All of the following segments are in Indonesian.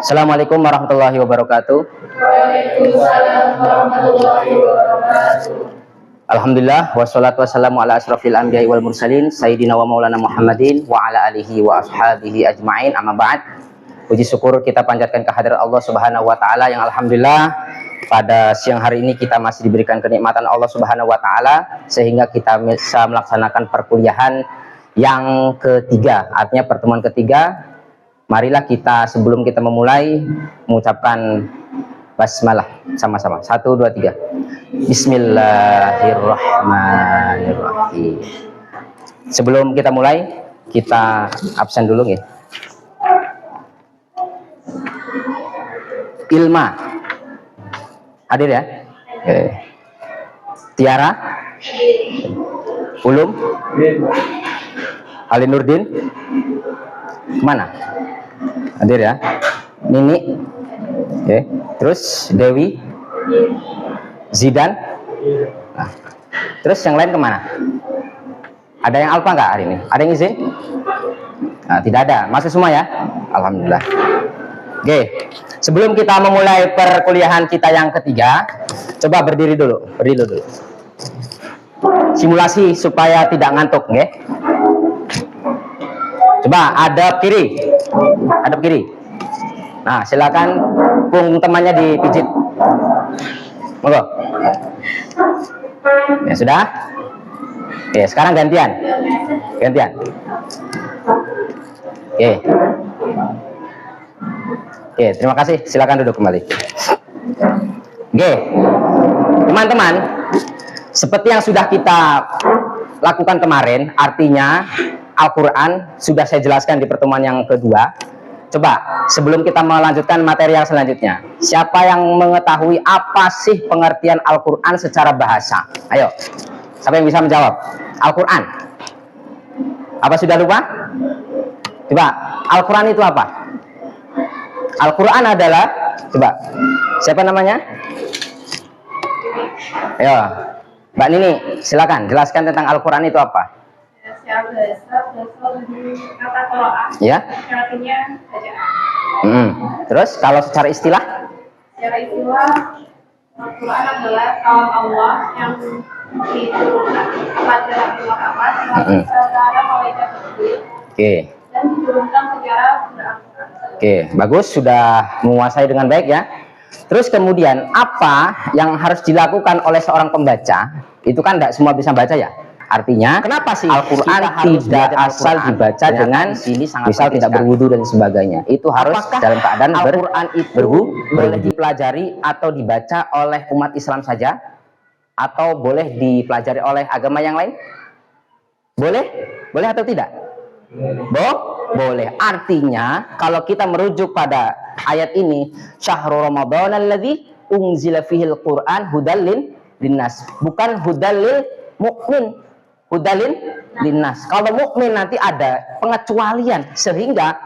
Assalamualaikum warahmatullahi wabarakatuh. Waalaikumsalam warahmatullahi wabarakatuh. Alhamdulillah wassalatu wassalamu ala asrafil anbiya'i wal mursalin sayyidina wa maulana Muhammadin wa ala alihi wa ashabihi ajma'in, amma ba'd. Puji syukur kita panjatkan kehadirat Allah Subhanahu wa taala yang alhamdulillah pada siang hari ini kita masih diberikan kenikmatan Allah Subhanahu wa taala sehingga kita bisa melaksanakan perkuliahan yang ketiga, artinya pertemuan ketiga. Marilah kita sebelum kita memulai mengucapkan basmalah sama-sama. 1, 2, 3. Bismillahirrahmanirrahim. Sebelum kita mulai, kita absen dulu ya. Ilma hadir ya. Tiara, Ulum, Ali Nurdin, mana? Hadir ya. Nini, terus Dewi, Zidan. Nah, terus yang lain kemana? Ada yang alpa nggak hari ini? Ada yang izin? Nah, tidak ada. Masuk semua ya. Alhamdulillah. Oke. Sebelum kita memulai perkuliahan kita yang ketiga, coba berdiri dulu. Berdiri dulu. Simulasi supaya tidak ngantuk, nggih. Coba hadap kiri. Hadap kiri. Nah, silakan punggung temannya dipijit. Monggo. Ya sudah. Oke, sekarang gantian. Gantian. Oke. Oke, terima kasih. Silakan duduk kembali. Oke. Teman-teman, seperti yang sudah kita lakukan kemarin, artinya Al-Quran sudah saya jelaskan di pertemuan yang kedua. Coba sebelum kita melanjutkan materi yang selanjutnya, siapa yang mengetahui apa sih pengertian Al-Quran secara bahasa? Ayo, siapa yang bisa menjawab? Al-Quran. Apa sudah lupa? Coba, Al-Quran itu apa? Al-Quran adalah, coba, siapa namanya? Ayo, Mbak Nini, silakan jelaskan tentang Al-Quran itu apa? Secara bahasa kata Qur'an. Ya. Artinya bacaan. Terus kalau secara istilah? Secara istilah Al-Quran adalah kalam Allah yang diturunkan pelajaran ilmu secara malaikat tersebut. Oke. Dan diturunkan secara berakal. Oke, bagus, sudah menguasai dengan baik ya. Terus kemudian apa yang harus dilakukan oleh seorang pembaca? Itu kan tidak semua bisa baca ya. Artinya, kenapa sih Al-Quran tidak asal dibaca dengan misal tidak berwudu dan sebagainya? Itu harus dalam keadaan Al-Quran itu boleh dipelajari atau dibaca oleh umat Islam saja, atau boleh dipelajari oleh agama yang lain? Boleh? Boleh atau tidak? Boleh. Artinya, kalau kita merujuk pada ayat ini, syahrul Ramadan alladzi unzila fihil Qur'an hudallin linnas, bukan hudallil mukmin. Hudalin linnas. Kalau mukmin nanti ada pengecualian sehingga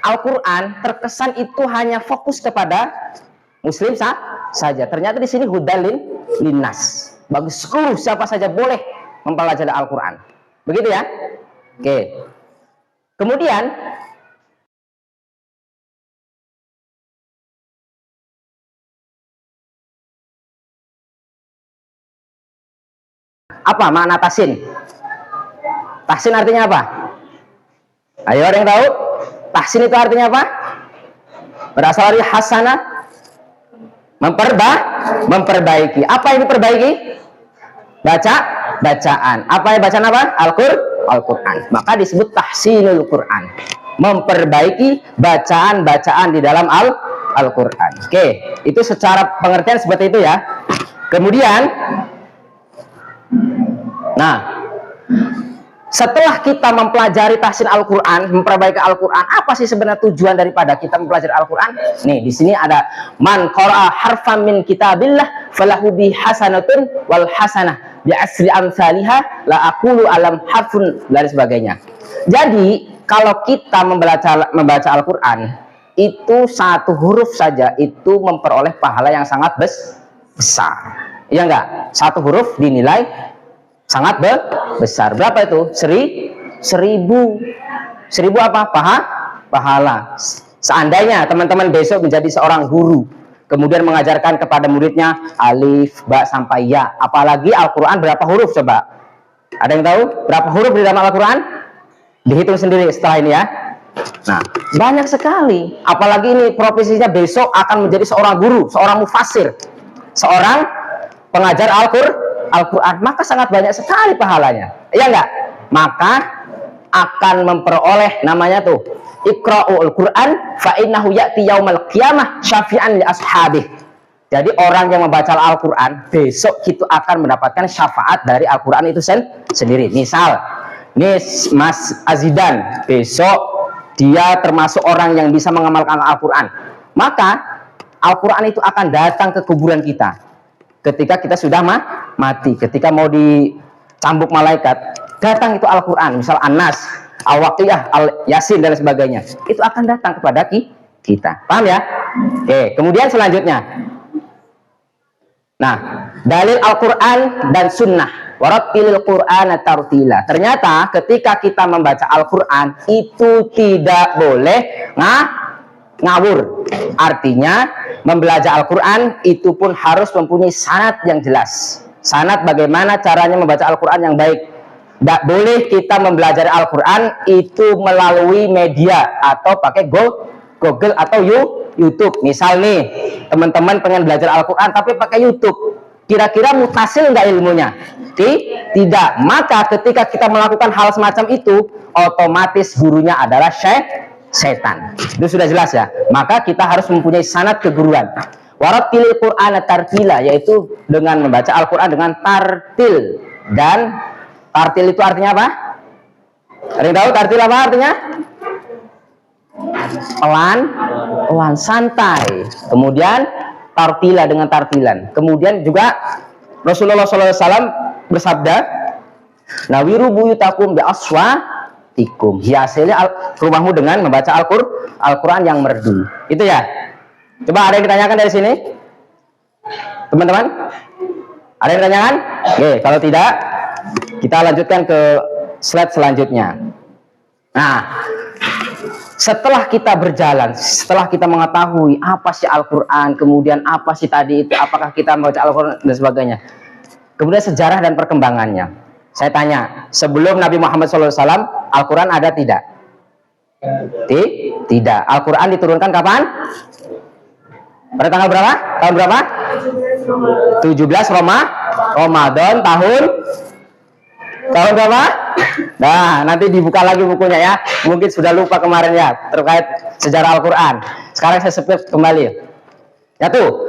Al-Quran terkesan itu hanya fokus kepada Muslim saja. Ternyata di sini hudalin linnas. Bagus, seluruh siapa saja boleh mempelajari Al-Quran. Begitu ya? Oke. Kemudian apa makna tahsin? Tahsin artinya apa? Ayo, ada yang tahu? Tahsin itu artinya apa? Berasal dari hasanah, memperbaiki. Apa yang diperbaiki? Bacaan. Apa yang bacaan apa? Al-Quran. Maka disebut tahsinul Quran. Memperbaiki bacaan-bacaan di dalam Al-Quran. Oke, itu secara pengertian seperti itu ya. Kemudian, nah, setelah kita mempelajari tahsin Al-Quran, memperbaiki Al-Quran, apa sih sebenarnya tujuan daripada kita mempelajari Al-Quran? Nih, di sini ada man qara'a harfan min kitabillah falahu bi hasanatun wal hasanah bi asri amsalihha la aqulu alam harfun dan sebagainya. Jadi, kalau kita membaca Al-Quran, itu satu huruf saja itu memperoleh pahala yang sangat besar. Iya enggak? Satu huruf dinilai sangat besar. Berapa itu? 1000 apa? Pahala. Seandainya teman-teman besok menjadi seorang guru, kemudian mengajarkan kepada muridnya alif, ba sampai ya, apalagi Al-Quran berapa huruf coba? Ada yang tahu berapa huruf di dalam Al-Quran? Dihitung sendiri setelah ini ya. Nah, banyak sekali. Apalagi ini profesinya besok akan menjadi seorang guru, seorang mufassir, seorang pengajar Al-Quran, maka sangat banyak sekali pahalanya. Iya enggak? Maka akan memperoleh namanya tuh Iqra'ul Quran fa innahu ya'ti yaumal qiyamah syafi'an li ashabih. Jadi orang yang membaca Al-Quran besok itu akan mendapatkan syafaat dari Al-Quran itu sendiri. Misal nih Mas Azidan besok dia termasuk orang yang bisa mengamalkan Al-Quran, maka Al-Quran itu akan datang ke kuburan kita ketika kita sudah mati, ketika mau dicambuk malaikat, datang itu Al-Quran, misal An-Nas, Al-Waqiah, Al-Yasin dan sebagainya, itu akan datang kepada kita. Paham ya? Oke, kemudian selanjutnya, nah, dalil Al-Quran dan Sunnah, warattilil Qur'ana tartila. Ternyata ketika kita membaca Al-Quran itu tidak boleh ngawur. Artinya membelajar Al-Quran itu pun harus mempunyai sanad yang jelas. Sanad bagaimana caranya membaca Al-Quran yang baik. Tidak boleh kita mempelajari Al-Quran itu melalui media atau pakai Google atau YouTube. Misal nih teman-teman pengen belajar Al-Quran tapi pakai YouTube, kira-kira mutasil nggak ilmunya? Tidak. Maka ketika kita melakukan hal semacam itu, otomatis gurunya adalah setan. Itu sudah jelas ya. Maka kita harus mempunyai sanad keguruan. Warattilil Qur'ana tartila, yaitu dengan membaca Al-Quran dengan tartil. Dan tartil itu artinya apa? Ada yang tahu tartil apa artinya? Pelan, santai. Kemudian tartila dengan tartilan. Kemudian juga Rasulullah SAW bersabda, nawiru buyutakum bi aswatikum, hiasinya rumahmu dengan membaca Al-Quran yang merdu. Itu ya. Coba ada yang ditanyakan dari sini, teman-teman? Ada yang ditanyakan? Oke, kalau tidak kita lanjutkan ke slide selanjutnya. Nah, setelah kita berjalan, setelah kita mengetahui apa sih Al-Quran, kemudian apa sih tadi itu, apakah kita membaca Al-Quran dan sebagainya, kemudian sejarah dan perkembangannya. Saya tanya, sebelum Nabi Muhammad SAW, Al-Quran ada tidak? Tidak. Al-Quran diturunkan kapan? Pada tanggal berapa? Tahun berapa? 17 Ramadan tahun berapa? Nah, nanti dibuka lagi bukunya ya. Mungkin sudah lupa kemarin ya terkait sejarah Al-Quran. Sekarang saya sebut kembali. Ya tuh,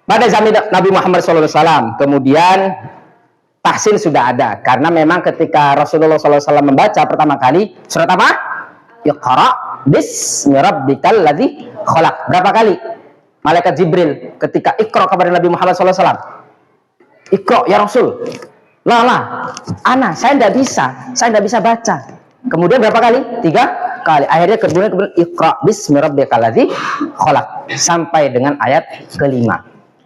pada zaman Nabi Muhammad SAW, kemudian tahsin sudah ada. Karena memang ketika Rasulullah SAW membaca pertama kali surat apa? Iqra bismi rabbikal ladzi khalaq. Berapa kali? Malaikat Jibril ketika Iqra kepada Nabi Muhammad SAW. Iqra ya Rasul. Lala, saya tidak bisa baca. Kemudian berapa kali? 3 kali. Akhirnya kemudian Iqra bismi rabbikal ladzi khalaq sampai dengan ayat kelima.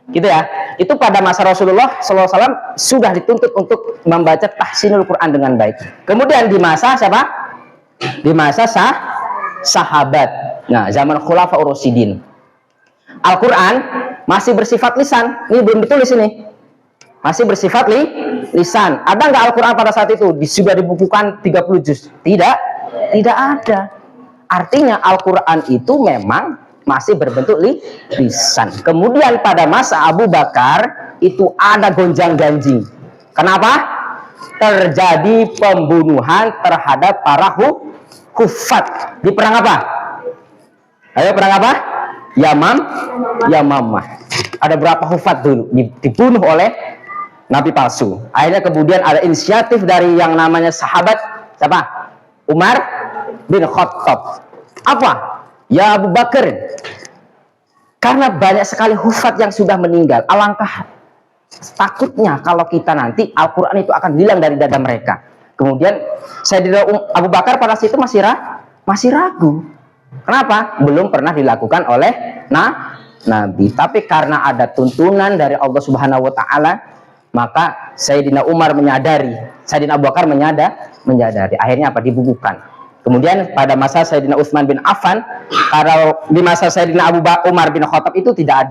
Gitu ya. Itu pada masa Rasulullah SAW sudah dituntut untuk membaca tahsinul Quran dengan baik. Kemudian di masa siapa? Di masa sahabat. Nah, zaman Khulafaur Rasyidin. Al-Quran masih bersifat lisan. Ini belum ditulis ini. Masih bersifat lisan. Ada nggak Al-Quran pada saat itu? Sudah dibukukan 30 juz? Tidak ada. Artinya Al-Quran itu memang masih berbentuk lisan. Kemudian pada masa Abu Bakar itu ada gonjang-ganjing. Kenapa? Terjadi pembunuhan terhadap para hufat di perang apa? Ayo, perang apa? Yamamah. Ada berapa hufat dulu dibunuh oleh nabi palsu. Akhirnya kemudian ada inisiatif dari yang namanya sahabat siapa? Umar bin Khattab. Apa? Ya Abu Bakar, karena banyak sekali hufat yang sudah meninggal, alangkah takutnya kalau kita nanti Al-Quran itu akan hilang dari dada mereka. Kemudian Sayyidina Abu Bakar pada situ masih ragu. Kenapa? Belum pernah dilakukan oleh Nabi. Tapi karena ada tuntunan dari Allah Subhanahu wa Ta'ala, maka Sayyidina Umar menyadari, Sayyidina Abu Bakar menyadari. Akhirnya apa? Dibukukan. Kemudian pada masa Sayyidina Utsman bin Affan, kalau di masa Sayyidina Umar bin Khattab itu tidak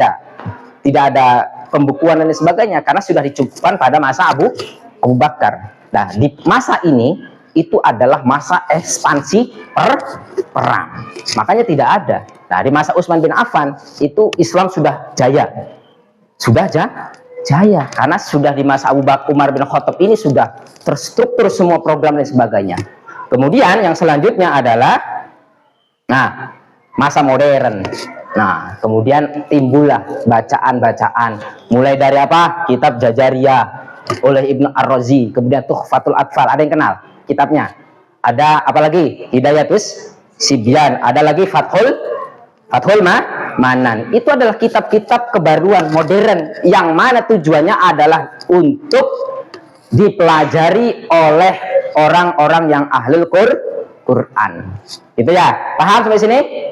ada pembukuan dan sebagainya karena sudah dicukupkan pada masa Abu Bakar. Nah, di masa ini itu adalah masa ekspansi perang. Makanya tidak ada. Nah, di masa Utsman bin Affan itu Islam sudah jaya. Sudah jaya karena sudah di masa Umar bin Khattab ini sudah terstruktur semua program dan sebagainya. Kemudian yang selanjutnya adalah masa modern. Nah, kemudian timbullah bacaan-bacaan mulai dari apa? Kitab Jajariyah oleh Ibnu Ar-Razi, kemudian Tuhfatul Atfal. Ada yang kenal kitabnya? Ada apa lagi? Hidayatus Sibyan, ada lagi Fathul Manan. Itu adalah kitab-kitab kebaruan modern yang mana tujuannya adalah untuk dipelajari oleh orang-orang yang ahlul Quran. Itu ya. Paham sampai sini?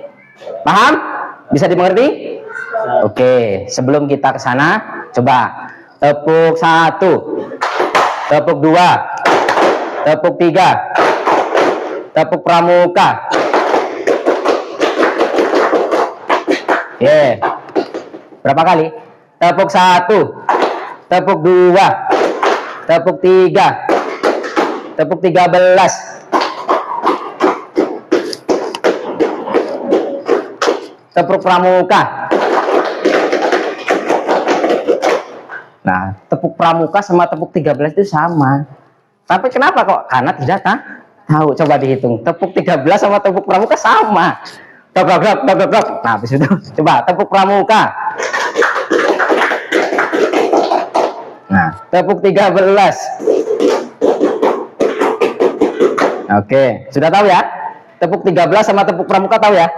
Paham? Bisa dimengerti? Oke, sebelum kita ke sana, coba tepuk 1, tepuk 2, tepuk 3, tepuk pramuka. Oke. Berapa kali? Tepuk 1, tepuk 2, tepuk 3, tepuk 13, tepuk pramuka. Nah, tepuk pramuka sama tepuk 13 itu sama. Tapi kenapa kok? Karena tidak tahu. Coba dihitung. Tepuk 13 sama tepuk pramuka sama. Tepuk. Nah, habis itu coba tepuk pramuka. Nah, tepuk 13. Oke, sudah tahu ya? Tepuk 13 sama tepuk pramuka tahu ya?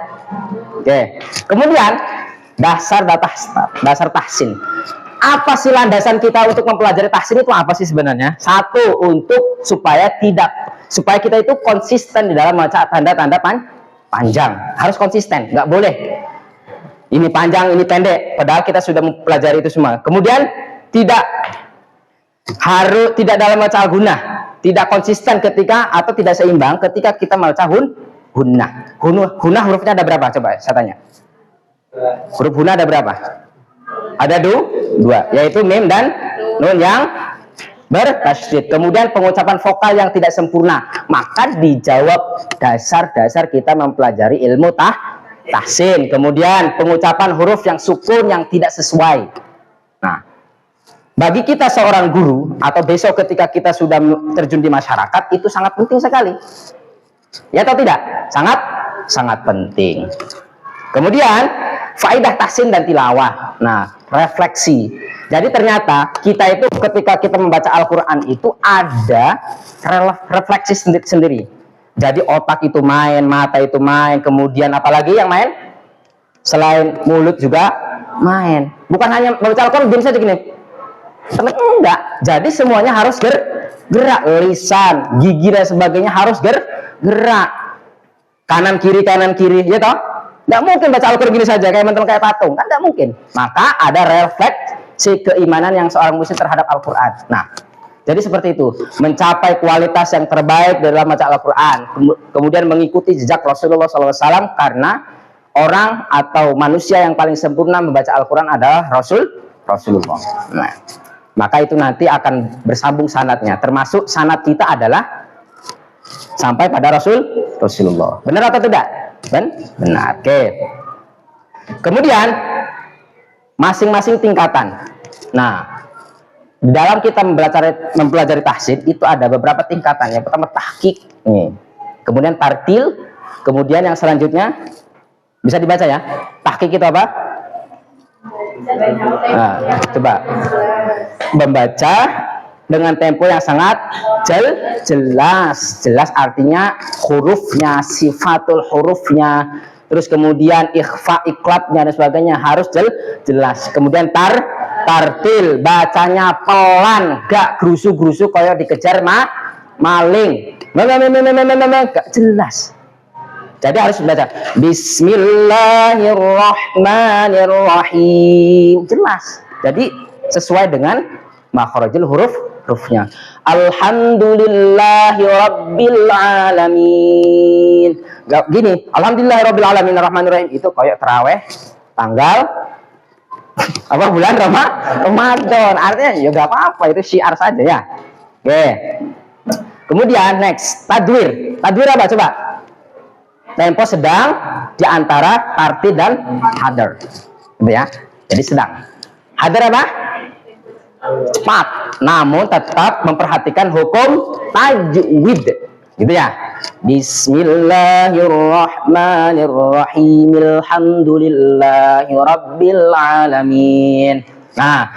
Oke. Kemudian dasar tahsin. Apa sih landasan kita untuk mempelajari tahsin itu apa sih sebenarnya? Satu, untuk supaya kita itu konsisten di dalam membaca tanda-tanda panjang. Harus konsisten, nggak boleh ini panjang, ini pendek. Padahal kita sudah mempelajari itu semua. Kemudian tidak dalam membaca al-gunnah, tidak konsisten atau tidak seimbang ketika kita membaca gunnah. Gunnah hurufnya ada berapa? Coba saya tanya. Huruf gunnah ada berapa? Ada dua, yaitu mim dan nun yang bertasydid. Kemudian pengucapan vokal yang tidak sempurna. Maka dijawab dasar-dasar kita mempelajari ilmu tahsin. Kemudian pengucapan huruf yang sukun yang tidak sesuai. Nah, bagi kita seorang guru atau besok ketika kita sudah terjun di masyarakat, itu sangat penting sekali. Ya atau tidak? Sangat penting. Kemudian faidah tahsin dan tilawah. Nah, refleksi. Jadi ternyata kita itu ketika kita membaca Al-Quran itu ada refleksi sendiri. Jadi otak itu main, mata itu main, kemudian apalagi yang main? Selain mulut juga main. Bukan hanya membaca Al-Quran diam saja gini. Enggak. Jadi semuanya harus gerak, lisan, gigi dan sebagainya harus gerak. Kanan kiri, ya toh? Nggak mungkin baca Al-Quran gini saja kayak mental kayak patung, kan nggak mungkin. Maka ada refleksi keimanan yang seorang muslim terhadap Al-Quran. Nah, jadi seperti itu, mencapai kualitas yang terbaik dalam baca Al-Quran, kemudian mengikuti jejak Rasulullah SAW, karena orang atau manusia yang paling sempurna membaca Al-Quran adalah Rasulullah. Nah, maka itu nanti akan bersambung sanadnya, termasuk sanad kita adalah sampai pada Rasulullah. Benar atau tidak? Benar. Oke. Kemudian masing-masing tingkatan. Nah, di dalam kita mempelajari tahsin itu ada beberapa tingkatan. Yang pertama tahqiq, kemudian tartil, kemudian yang selanjutnya bisa dibaca ya. Tahqiq itu apa? Nah, coba membaca dengan tempo yang sangat jelas artinya hurufnya, sifatul hurufnya, terus kemudian ikhfa, iklabnya dan sebagainya harus jelas. Kemudian tartil, bacanya pelan, gak gerusu-gerusu kayak dikejar maling, gak jelas. Jadi harus baca Bismillahirrahmanirrahim, jelas. Jadi sesuai dengan makhrajul hurufnya. Alhamdulillahi rabbil alamin. Gini, alhamdulillahi rabbil alamin arrahmanirrahim itu kayak tarawih tanggal apa bulan Ramadan. Artinya ya nggak apa-apa, itu syiar saja ya. Oke. Kemudian next, tadwir. Tadwir apa coba? Tempo sedang di antara tartib dan hadar. Gitu ya. Jadi sedang. Hadar apa? Cepat, namun tetap memperhatikan hukum tajwid. Gitu ya. Bismillahirrahmanirrahim. Alhamdulillahi rabbil alamin. Nah,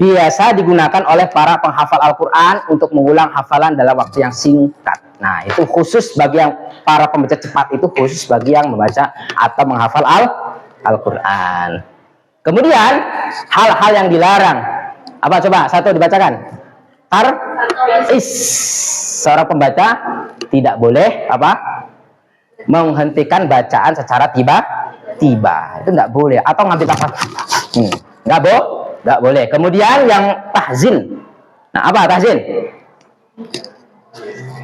biasa digunakan oleh para penghafal Al-Qur'an untuk mengulang hafalan dalam waktu yang singkat. Nah, itu khusus bagi yang para pembaca cepat, itu khusus bagi yang membaca atau menghafal Al-Qur'an. Kemudian hal-hal yang dilarang. Apa coba? Satu dibacakan. Tar'is. Seorang pembaca tidak boleh apa? Menghentikan bacaan secara tiba-tiba. Itu enggak boleh, atau ngambil lafaz. Enggak boleh. Kemudian yang tahzin. Nah, apa tahzin?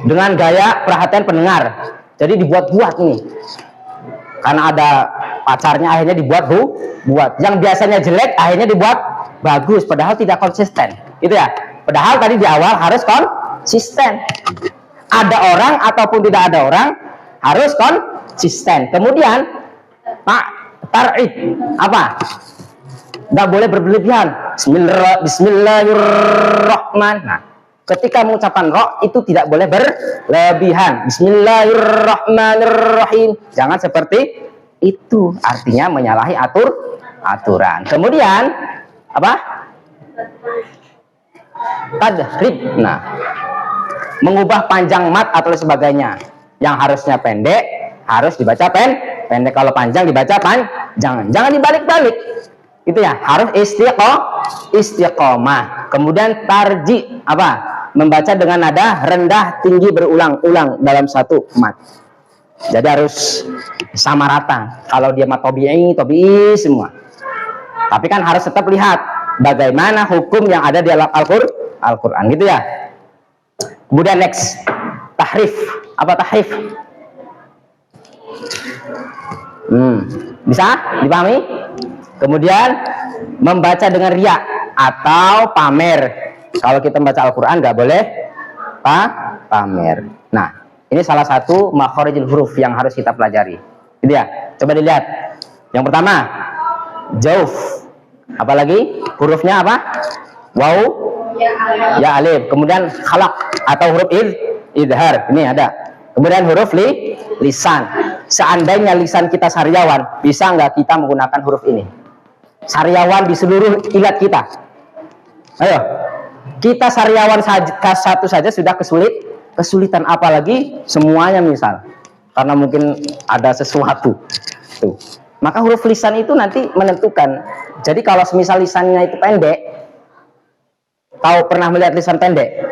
Dengan gaya perhatian pendengar. Jadi dibuat-buat nih. Karena ada pacarnya akhirnya buat. Yang biasanya jelek akhirnya dibuat bagus, padahal tidak konsisten. Itu ya. Padahal tadi di awal harus konsisten. Ada orang ataupun tidak ada orang harus konsisten. Kemudian Pak tar'id apa? Nggak boleh berlebihan. Bismillahirrahmanirrahim. Nah, ketika mengucapkan roh itu tidak boleh berlebihan. Bismillahirrahmanirrahim. Jangan seperti itu. Artinya menyalahi aturan. Kemudian apa? Tadrib. Nah, mengubah panjang mat atau sebagainya. Yang harusnya pendek harus dibaca pendek. Kalau panjang dibaca panjang. Jangan dibalik-balik. Itu ya, harus istiqomah. Kemudian tarji apa? Membaca dengan nada rendah tinggi berulang-ulang dalam satu mat. Jadi harus sama rata. Kalau dia mat tobi'i semua. Tapi kan harus tetap lihat bagaimana hukum yang ada di Al-Qur'an gitu ya. Kemudian next, tahrif. Apa tahrif? Bisa dipahami? Kemudian membaca dengan riya atau pamer. Kalau kita membaca Al-Qur'an nggak boleh pamer. Nah, ini salah satu makharijul huruf yang harus kita pelajari. Gitu ya. Coba dilihat. Yang pertama, jauf. Apalagi hurufnya apa? Waw, ya alif. Kemudian khalaq atau huruf idhar. Ini ada. Kemudian huruf lisan. Seandainya lisan kita sariawan, bisa nggak kita menggunakan huruf ini? Sariawan di seluruh ilat kita. Ayo, kita sariawan satu saja sudah kesulitan, apalagi semuanya misal. Karena mungkin ada sesuatu. Tuh. Maka huruf lisan itu nanti menentukan. Jadi kalau semisal lisannya itu pendek, pernah melihat lisan pendek?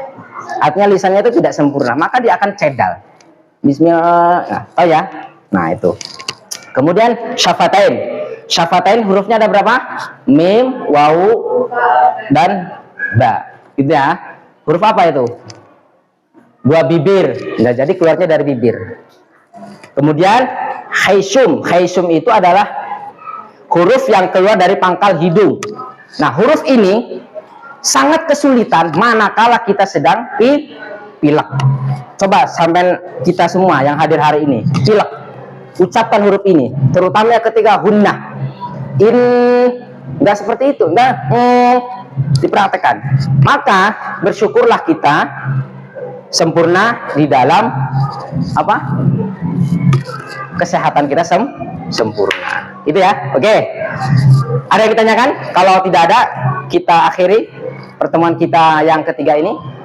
Artinya lisannya itu tidak sempurna, maka dia akan cedal. Bismillah. Nah, tahu ya? Nah, itu. Kemudian syafatain. Syafatain hurufnya ada berapa? Mim, wawu, dan ba. Gitu ya. Huruf apa itu? Dua bibir. Nah, jadi keluarnya dari bibir. Kemudian khaysum. Khaysum itu adalah huruf yang keluar dari pangkal hidung. Nah, huruf ini sangat kesulitan manakala kita sedang pilek. Coba sampai kita semua yang hadir hari ini pilek, ucapkan huruf ini, terutama ketika hunnah. Enggak seperti itu, enggak dipraktekkan. Maka bersyukurlah kita sempurna di dalam apa? Kesehatan kita sempurna. Itu ya. Oke. Ada yang ditanyakan? Kalau tidak ada, kita akhiri pertemuan kita yang ketiga ini.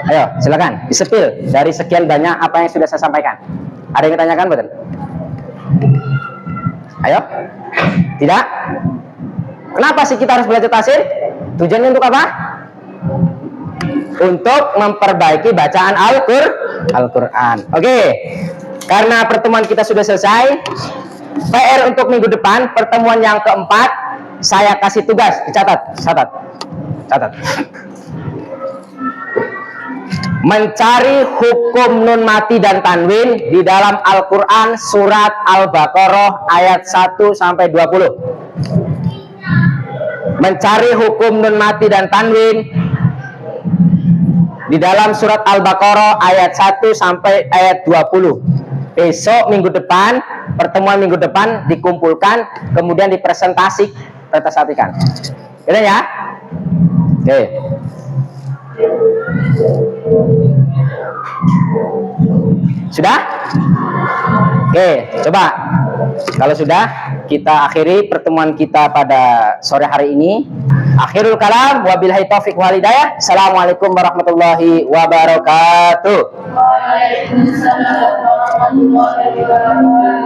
Ayo, silakan disepil dari sekian banyak apa yang sudah saya sampaikan. Ada yang ditanyakan, betul? Ayo. Tidak? Kenapa sih kita harus belajar tafsir? Tujuannya untuk apa? Untuk memperbaiki bacaan Al-Qur'an. Oke. Karena pertemuan kita sudah selesai, PR untuk minggu depan, pertemuan yang keempat, saya kasih tugas, catat. mencari hukum nun mati dan tanwin di dalam Al-Quran surat Al-Baqarah ayat 1 sampai 20. Mencari hukum nun mati dan tanwin di dalam surat Al-Baqarah ayat 1 sampai ayat 20. Besok minggu depan, pertemuan minggu depan dikumpulkan, kemudian dipresentasikan. Gitu ya? Oke. Sudah? Oke, coba. Kalau sudah, kita akhiri pertemuan kita pada sore hari ini. Akhirul kalam, wabillahi taufiq wal hidayah. Assalamualaikum warahmatullahi wabarakatuh. Waalaikumsalam warahmatullahi wabarakatuh.